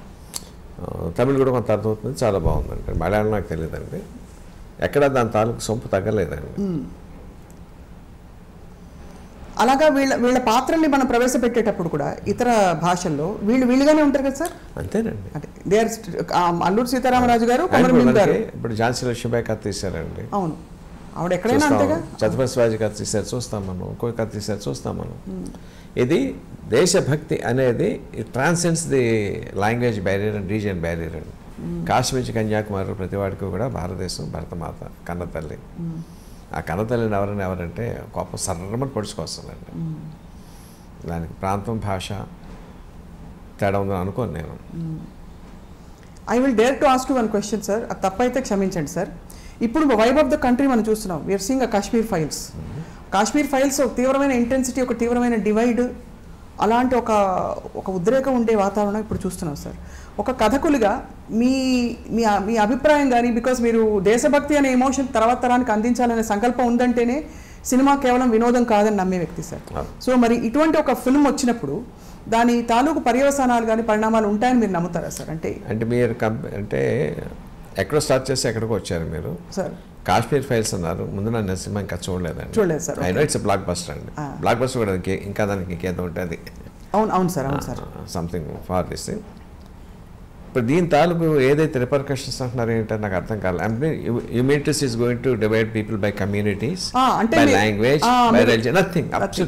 తమిళ్ కూడా కొంత అర్థమవుతుంది, చాలా బాగుందండి. మలయాళం నాకు తెలియదండి, ఎక్కడ దాని తాలూకు సొంపు తగ్గలేదండి. అలాగా వీళ్ళ పాత్రల్ని మనం ప్రవేశపెట్టేటప్పుడు కూడా ఇతర భాషల్లో వీళ్ళుగానే ఉంటారు కదా సార్? అంతేనండి. అంటే దే ఆర్ అల్లూరి సీతారామరాజు గారు, కొమరం భీం గారు. ఇప్పుడు ఝాన్సీ లక్ష్మీబాయి కథ తీశారండి. అవును, ఆవిడ ఎక్కడైనా అంతేగా. ఛత్రపతి శివాజీ కథ తీశారు, చూస్తాం మనం. ఇంకొక కథ తీశారు, చూస్తాం మనం. ఇది దేశభక్తి అనేది transcends the language barrier and region barrier అండి. కాశ్మీర్ నుంచి కన్యాకుమారి ప్రతి వాడికి కూడా భారతదేశం, భరతమాత, కన్నతల్లి. ఆ కన్నతల్లిని ఎవరంటే గొప్ప సర్రమని పొడుచుకొస్తుందండి. దానికి ప్రాంతం, భాష తేడా ఉందని అనుకోను నేను. I will dare to ask you one question sir, అది తప్పైతే క్షమించండి సార్. ఇప్పుడు వైబ్ ఆఫ్ ద కంట్రీ మనం చూస్తున్నాం, we're seeing Kashmir files. Kashmir files ఒక తీవ్రమైన ఇంటెన్సిటీ, ఒక తీవ్రమైన డివైడ్, అలాంటి ఒక ఉద్రేకం ఉండే వాతావరణం ఇప్పుడు చూస్తున్నాం సార్. ఒక కథకులుగా మీ అభిప్రాయం కానీ, బికాస్ మీరు దేశభక్తి అనే ఎమోషన్ తర్వాత తరానికి అందించాలనే సంకల్పం ఉందంటేనే సినిమా కేవలం వినోదం కాదని నమ్మే వ్యక్తి సార్. సో మరి ఇటువంటి ఒక ఫిల్మ్ వచ్చినప్పుడు దాని తాలూకు పర్యవసానాలు కానీ పరిణామాలు ఉంటాయని మీరు నమ్ముతారా సార్? అంటే మీరు అంటే ఎక్కడో స్టార్ట్ చేసి ఎక్కడికో వచ్చారు మీరు సార్. కాశ్మీర్ ఫైల్స్ అన్నారు, ముందు నన్ను సినిమా ఇంకా చూడలేదు sir. I know it's blockbuster అండి. బ్లాక్ బస్టర్ కూడా ఇంకా దానికి ఇంకేదో ఉంటుంది. అవును sir something for this thing. ఇప్పుడు దీని తాలూకు ఏదైతే రిపర్కషన్స్ అంటున్నారు ఏంటంటే నాకు అర్థం కాలేదు. అంటే humanities is going to divide people by communities, by language, by religion,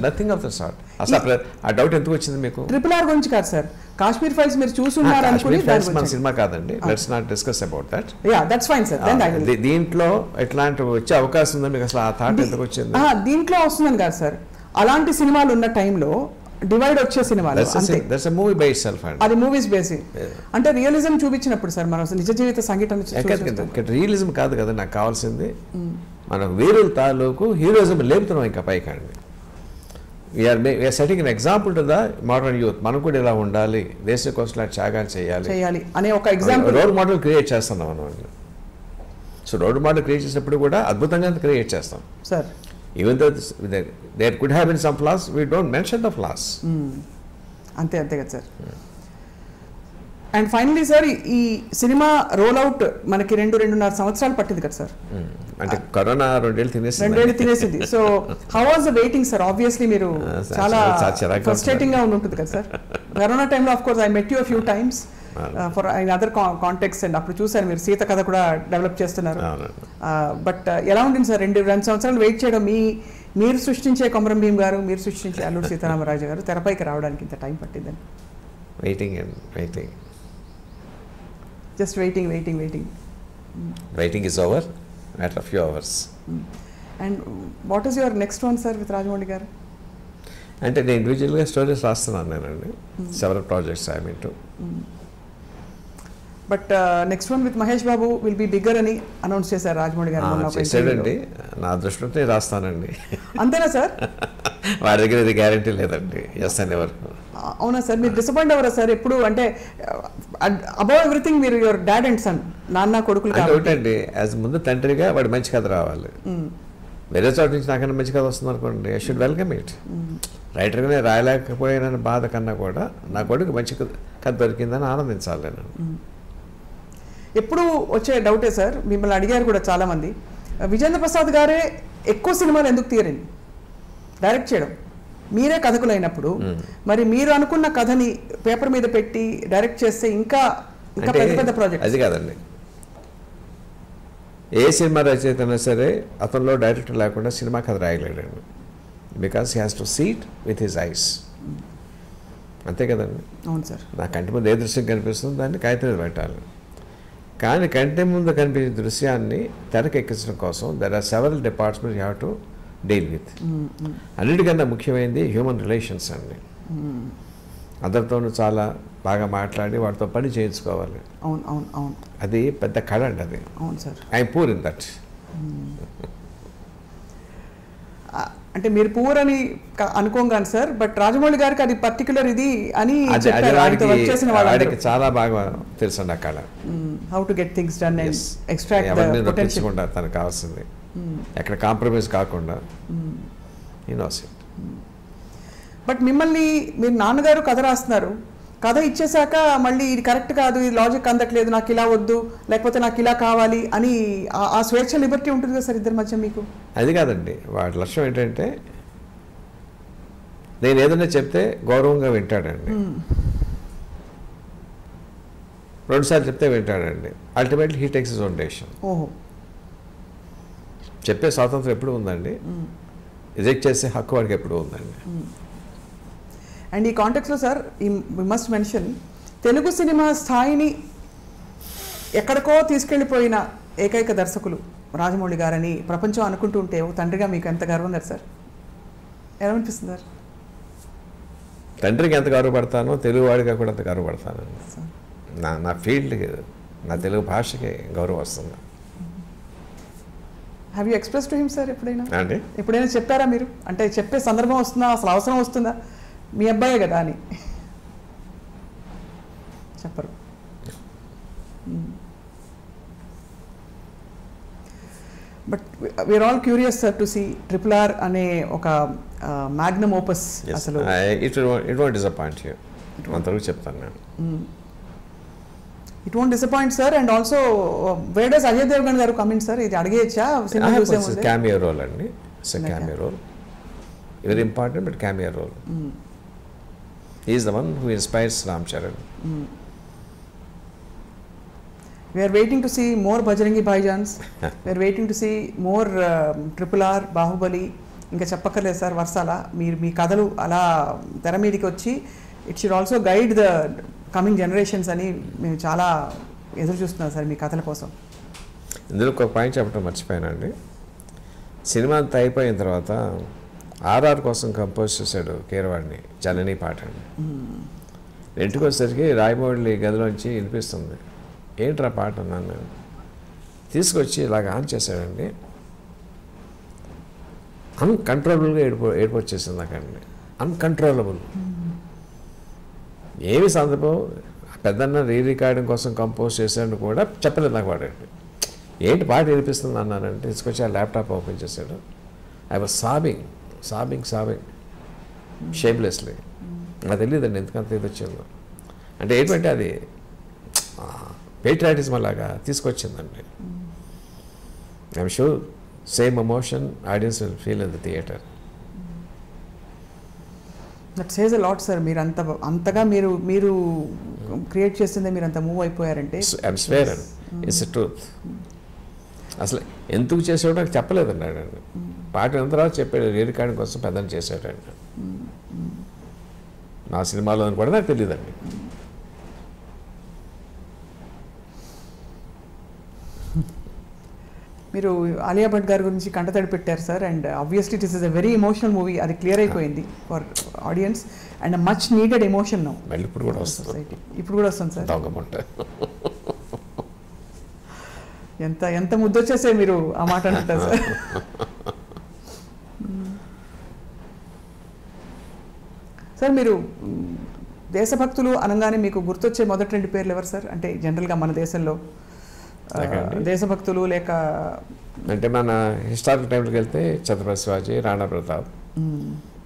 nothing of the sort. అసలు ఆ డౌట్ ఎందుకు వచ్చింది మీకు? RRR గురించి కాదు సార్, కాశ్మీర్ ఫైల్స్ మీరు చూసుంటారు అనుకుని. మన సినిమా కాదండి, let's not discuss about that. Yeah that's fine sir. దీంట్లో ఎట్లాంటి వచ్చే అవకాశం ఉందో మీకు అసలు ఆ థాట్ ఎందుకు వచ్చింది? దీంట్లో వస్తుందని కాదు సార్, అలాంటి సినిమాలు ఉన్న టైంలో డివైడ్ వచ్చే సినిమాలు అది మూవీస్ బేసిక్ అంటే రియలిజం చూపించినప్పుడు సార్, మనం నిజ జీవిత సంఘటన రియలిజం కాదు కదా నాకు కావాల్సింది. మనం వీరుల తాలూకు హీరోయిజం లేపుతున్నాం ఇంకా పైకండి. We are setting an example to the modern youth. మనం కూడా ఇలా ఉండాలి, దేశం కోసం త్యాగాలు చేయాలి అనే ఒక ఎగ్జాంపుల్, రోల్ మోడల్ క్రియేట్ చేస్తున్నాం మనం. సో రోల్ మోడల్ క్రియేట్ చేసినప్పుడు కూడా అద్భుతంగా క్రియేట్ చేస్తాం sir. Even though there could have been some flaws, we don't mention the flaws. అంతే కదా సార్. అండ్ ఫైనలీ సార్, ఈ సినిమా రోల్ అవుట్ మనకి 2-2.5 సంవత్సరాలు పట్టింది కదా సార్. అంటే కరోనా 2 ఏళ్ళు తినేసింది. So how was the waiting sir? Obviously మీరు చాలా ఫ్రస్ట్రేటింగ్ గా ఉంటుంది కదా సార్. కరోనా టైంలో of course I met you few times for in other context, and అప్పుడు చూసాను మీరు సీత కథ కూడా డెవలప్ చేస్తున్నారు. బట్ ఎలా ఉంటుంది సార్ 2 సంవత్సరాలు వెయిట్ చేయడం? మీరు సృష్టించే కొమరం భీం గారు, మీరు సృష్టించే అల్లూరి సీతారామరాజు గారు తెరపైకి రావడానికి ఇంత టైం పట్టిందని? Waiting just waiting is over matter of few hours. And what is your next one sir with Rajamouli గారు? అంటే నేను ఇండివిజువల్గా స్టోరీస్ రాస్తున్నాను నేనండి. Several projects I mean too. But next one with Mahesh Babu will be bigger అని అనౌన్స్ చేశారు రాజమౌళి గారు. చేశాడండి, నా దృష్టిలో రాస్తానండి. అంతేనా సార్? వారి దగ్గర ఇది గ్యారంటీ లేదండి. ఎస్ అనే వరకు. అవునా సార్? మీరు డిసప్పాయింట్ అవ్వరా సార్ ఎప్పుడు? అంటే అబౌవ్ ఎవ్రీథింగ్ మీరు యువర్ డాడ్ అండ్ సన్, నాన్న కొడుకులు కాబట్టి యాజ్ ముందు తండ్రిగా వాడు మంచి కథ రావాలి. వేరే చోట నుంచి నాకన్నా మంచి కథ వస్తుంది అనుకోండి, ఐ షుడ్ వెల్కమ్ ఇట్. రైటర్గానే రాయలేకపోయానని బాధ కన్నా కూడా నా కొడుకు మంచి కథ దొరికిందని ఆనందించాలి నేను. ఎప్పుడు వచ్చే డౌటే సార్, మిమ్మల్ని అడిగారు కూడా చాలామంది, విజేంద్ర ప్రసాద్ గారే ఎక్కువ సినిమాలు ఎందుకు తీయరండి డైరెక్ట్ చేయడం, మీరే కథకులైనప్పుడు మరి మీరు అనుకున్న కథని పేపర్ మీద పెట్టి డైరెక్ట్ చేస్తే ఇంకా పెద్ద పెద్ద ప్రాజెక్ట్. అది కాదండి, ఏ సినిమా రచయిత అయినా సరే అతనిలో డైరెక్టర్ లేకుండా సినిమా కథ రాయలేడండి. Because he has to sit with his eyes. అంతే కదండి. అవును సార్. నా కంటి ముందు ఏ దృశ్యం కనిపిస్తుందో దాన్ని కాగితం మీద పెట్టాలి. కానీ కంటి ముందు కనిపించే దృశ్యాన్ని తెరకెక్కించడం కోసం there are several departments you have to deal with. అన్నిటికన్నా ముఖ్యమైనది హ్యూమన్ రిలేషన్స్ అండి. అందరితోనూ చాలా బాగా మాట్లాడి వాటితో పని చేయించుకోవాలి. అవును అవును అవును, అది పెద్ద కళ అండి అది. అవును sir. I'm poor in that. అంటే మీరు పూర్ అని అనుకోగాను సార్, బట్ రాజమౌళి గారికి అది పర్టికులర్ ఇది అని వాడికి చాలా బాగా తెలుసు అండి ఆ కళ. How to get things done and extract the potential. తనకు కావాల్సింది ఎక్కడ కాంప్రమైజ్ కాకుండా ఈ నోస్ ఇట్. బట్ మిమ్మల్ని మీరు నాన్నగారు కథ రాస్తున్నారు, కథ ఇచ్చేసాక మళ్ళీ ఇది కరెక్ట్ కాదు, ఇది లాజిక్ అందట్లేదు, నాకు ఇలా వద్దు, లేకపోతే నాకు ఇలా కావాలి అని ఆ స్వేచ్ఛ లిబర్టీ ఉంటుంది కదా సార్ ఇద్దరి మధ్య మీకు? అది కాదండి, వాటి లక్ష్యం ఏంటంటే నేను ఏదైనా చెప్తే గౌరవంగా వింటాడండి, రెండుసార్లు చెప్తే వింటాడండి. Ultimately he takes his own decision. ఓహో, చెప్పే స్వాతంత్రం ఎప్పుడు ఉందండి, రిజెక్ట్ చేసే హక్కు వాడికి ఎప్పుడు ఉందండి. అండ్ ఈ కాంటెక్స్లో sir we must mention, Telugu cinema స్థాయిని ఎక్కడికో తీసుకెళ్ళిపోయిన ఏకైక దర్శకులు రాజమౌళి గారని ప్రపంచం అనుకుంటూ ఉంటే ఒక తండ్రిగా మీకు ఎంత గర్వం కదా సార్? ఎలా అనిపిస్తుంది సార్? తండ్రికి ఎంత గౌరవపడతానో తెలుగువాడిగా కూడా అంత గౌరవపడతాను. నా ఫీల్డ్కి, నా తెలుగు భాషకి గౌరవం వస్తుంది. Have you express to him sir ఎప్పుడైనా? అండి ఎప్పుడైనా చెప్పారా మీరు? అంటే చెప్పే సందర్భం వస్తుందా, అసలు అవసరం వస్తుందా, మీ అబ్బాయే కదా అని? చెప్పరు. But we're all curious sir to see RRR అనే ఒక మ్యాగ్నమ్ ఓపస్. అసలు ఇట్ వోంట్ డిసప్పాయింట్ యూ, అంతవరకు చెప్తాను నేను. It won't disappoint sir. And also where does Ajay Devgan గారు కమింగ్ సార్? ఇది అడిగేయచ్చా? క్యామియో రోల్ అండి. It's cameo role, very important but cameo role. He is the one who inspires Ram Charan. We are waiting to see more Bajrangi Bhaijans. We are waiting to see more RRR, Bahubali. ఇంకా చెప్పక్కర్లేదు సార్ వర్షాల. మీరు మీ కథలు అలా తెర మీదకి వచ్చి it should also guide the coming generations అని మేము చాలా ఎదురు చూస్తున్నాం సార్ మీ కథల కోసం. ఇందులో ఒక పాయింట్ చెప్పడం మర్చిపోయానండి. సినిమా అంతా అయిపోయిన తర్వాత RR కోసం కంపోజ్ చేశాడు కీరవాడిని, జనని పాట అండి. ఇంటికి వచ్చేసరికి రాయమౌళి గదిలోంచి వినిపిస్తుంది. ఏంట్రా పాట అన్నాను నేను. తీసుకొచ్చి ఇలాగ ఆన్ చేశాడండి. అన్కంట్రోలబుల్గా ఏడుపు వచ్చేసింది నాకండి. అన్కంట్రోలబుల్. ఏమి సందర్భం, పెద్దన్న రికార్డింగ్ కోసం కంపోజ్ చేశాడు కూడా చెప్పలేదు నాకు వాడండి. ఏంటి పాట వినిపిస్తుంది అన్నానంటే తీసుకొచ్చి ఆ ల్యాప్టాప్ ఓపెన్ చేశాడు. I was sobbing shamelessly. నాకు తెలియదండి ఎందుకంత ఇది వచ్చిందో. అంటే ఏంటంటే అది పేట్రియాటిజం అలాగా తీసుకొచ్చిందండి. I'm sure same emotion audience will feel in the theatre. That says a lot sir. మీరు అంతగా మీరు క్రియేట్ చేసిందే మీరు అంత మూవ్ అయిపోయారంటే I'm swear and it's a truth. అసలు ఎందుకు చేసాడో నాకు చెప్పలేదండి ఆడండి. పాట అయిన తర్వాత చెప్పాడు రికార్డింగ్ కోసం పెద్దని చేశాడండి. నా సినిమాలో అని కూడా నాకు తెలియదండి. మీరు ఆలియా భట్ గారి గురించి కంటతడి పెట్టారు sir. And obviously it is a very emotional movie, అది క్లియర్ అయిపోయింది for audience. And much needed emotion now. మళ్ళీ ఇప్పుడు కూడా వస్తుంది సొసైటీ, ఇప్పుడు కూడా వస్తుంది సార్. ఎంత ముద్దొచ్చేసే మీరు ఆ మాట అంటారు సార్. సార్ మీరు దేశభక్తులు అనగానే మీకు గుర్తొచ్చే మొదటి రెండు పేర్లు ఎవరు సార్? అంటే జనరల్గా మన దేశంలో దేశభక్తులు లేక అంటే మన హిస్టారికల్ టైంలోకి వెళ్తే ఛత్రపతి శివాజీ, రాణా ప్రతాప్,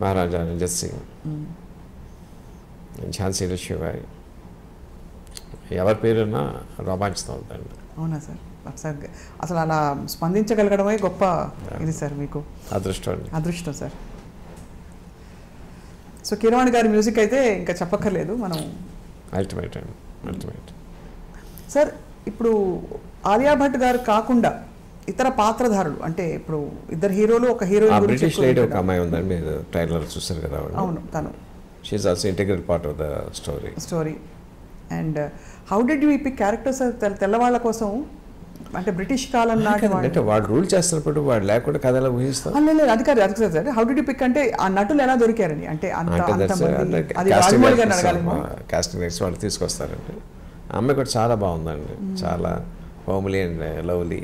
మహారాజా రంజిత్ సింగ్, ఝాన్సీ లక్ష్మీబాయి, ఎవరి పేరున్నా రోమాంచితం అవుతాయండి. అవునా సార్? అసలు అలా స్పందించగలగడమే గొప్ప ఇది సార్, మీకు అదృష్టం సార్. సో కీరవాణి గారి మ్యూజిక్ అయితే ఇంకా చెప్పక్కర్లేదు, మనం అల్టిమేట్ అండి, అల్టిమేట్. సార్ ఇప్పుడు ఆలియా భట్ గారు కాకుండా ఇతర పాత్రధారులు, అంటే ఇప్పుడు ఇద్దరు హీరోలు, ఒక హీరోయిన్, బ్రిటిష్ లేడీ ఒక అమ్మాయి ఉందండి, మీరు ట్రైలర్ చూసారు కదా? అవును, తను she is also integral part of the story. And how did you pick characters తెల్లవాళ్ళ కోసం? అంటే బ్రిటిష్ కాలం నాటి అంటే వాళ్ళు రూల్ చేస్తున్నప్పుడు వాళ్ళు లేకుండా కథలా ఊహిస్తాం. లేదు అది కాదు sir. How did you pick అంటే ఆ నటులు ఎలా దొరికారని? అంటే కాస్టింగ్ నెక్స్ట్ వాళ్ళు తీసుకొస్తారండి. ఆ అమ్మాయి కూడా చాలా బాగుందండి, చాలా హోమ్లీ అండ్ లవ్లీ.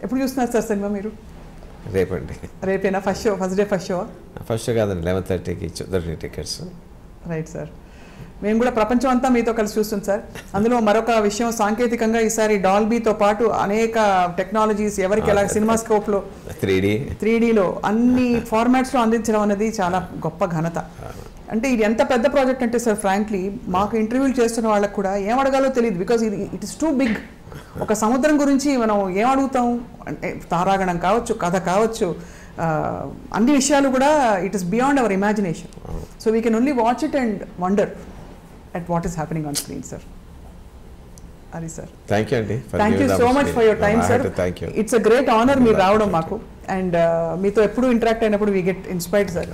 ఎప్పుడు చూస్తున్నారు సార్ సినిమా మీరు? రేపండి. రేపేనా ఫస్ట్ షో? ఫస్ట్ షో కాదండి, 11:30కి దొరికిన టికెట్స్. Right sir. మేము కూడా ప్రపంచం అంతా మీతో కలిసి చూస్తుంది సార్. అందులో మరొక విషయం, సాంకేతికంగా ఈసారి డాల్బీతో పాటు అనేక టెక్నాలజీస్ ఎవరికి ఎలా సినిమా స్కోప్లో 3Dలో అన్ని ఫార్మాట్స్లో అందించడం అనేది చాలా గొప్ప ఘనత. అంటే ఇది ఎంత పెద్ద ప్రాజెక్ట్ అంటే సార్, ఫ్రాంక్లీ మాకు ఇంటర్వ్యూలు చేస్తున్న వాళ్ళకు కూడా ఏం అడగాలో తెలియదు. Because it is too big. ఒక సముద్రం గురించి మనం ఏం అడుగుతాం అంటే తారాగణం కావచ్చు, కథ కావచ్చు, అన్ని విషయాలు కూడా it is beyond our imagination. So we can only watch it and wonder at what is happening on screen, sir. Ari sir, thank you andi, thank you so much for your time, sir. Thank you. It's a great honor meer raavadam maaku, and meeto eppudu interact ayinappudu we get inspired, sir.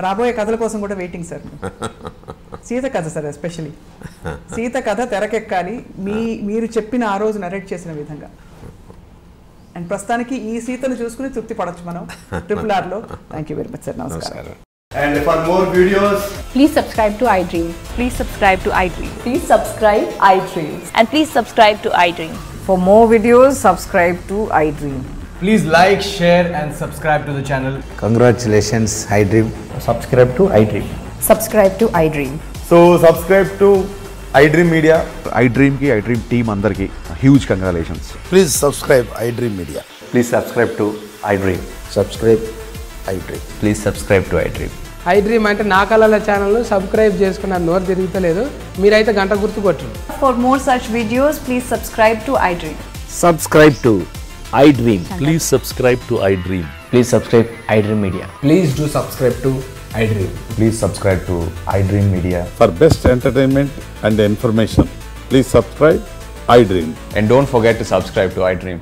Raboye kadhala kosam kuda waiting, sir. Seeta katha, sir, especially Seeta katha terakekkali meer cheppina aa roju narrate chesina vidhanga, and prastaniki ee Seetanu chusukoni trupti padachu manam RRR lo. Thank you very much, sir. Namaskaram. And for more videos, please subscribe to iDream. Please subscribe to iDream. Please subscribe iDream. And please subscribe to iDream. For more videos, subscribe to iDream. please like, share and subscribe to the channel. Congratulations, iDream. Subscribe to iDream. Subscribe to iDream. So subscribe to iDream Media. iDream ki iDream team andarki huge congratulations. Please subscribe iDream Media. Please subscribe to iDream. Subscribe iDream. Please subscribe to iDream. iDream అంటే నా కళల ఛానల్ సబ్స్క్రైబ్ చేసుకున్న నోరు తిరుగుతలేదు, మీరైతే గంట గుర్తు కొట్టండి. For more such videos, please subscribe to iDream. Subscribe to iDream. Please subscribe to iDream. Please subscribe iDream Media. Please do subscribe to iDream. Please subscribe to iDream Media. For best entertainment and information, please subscribe iDream. And don't forget to subscribe to iDream.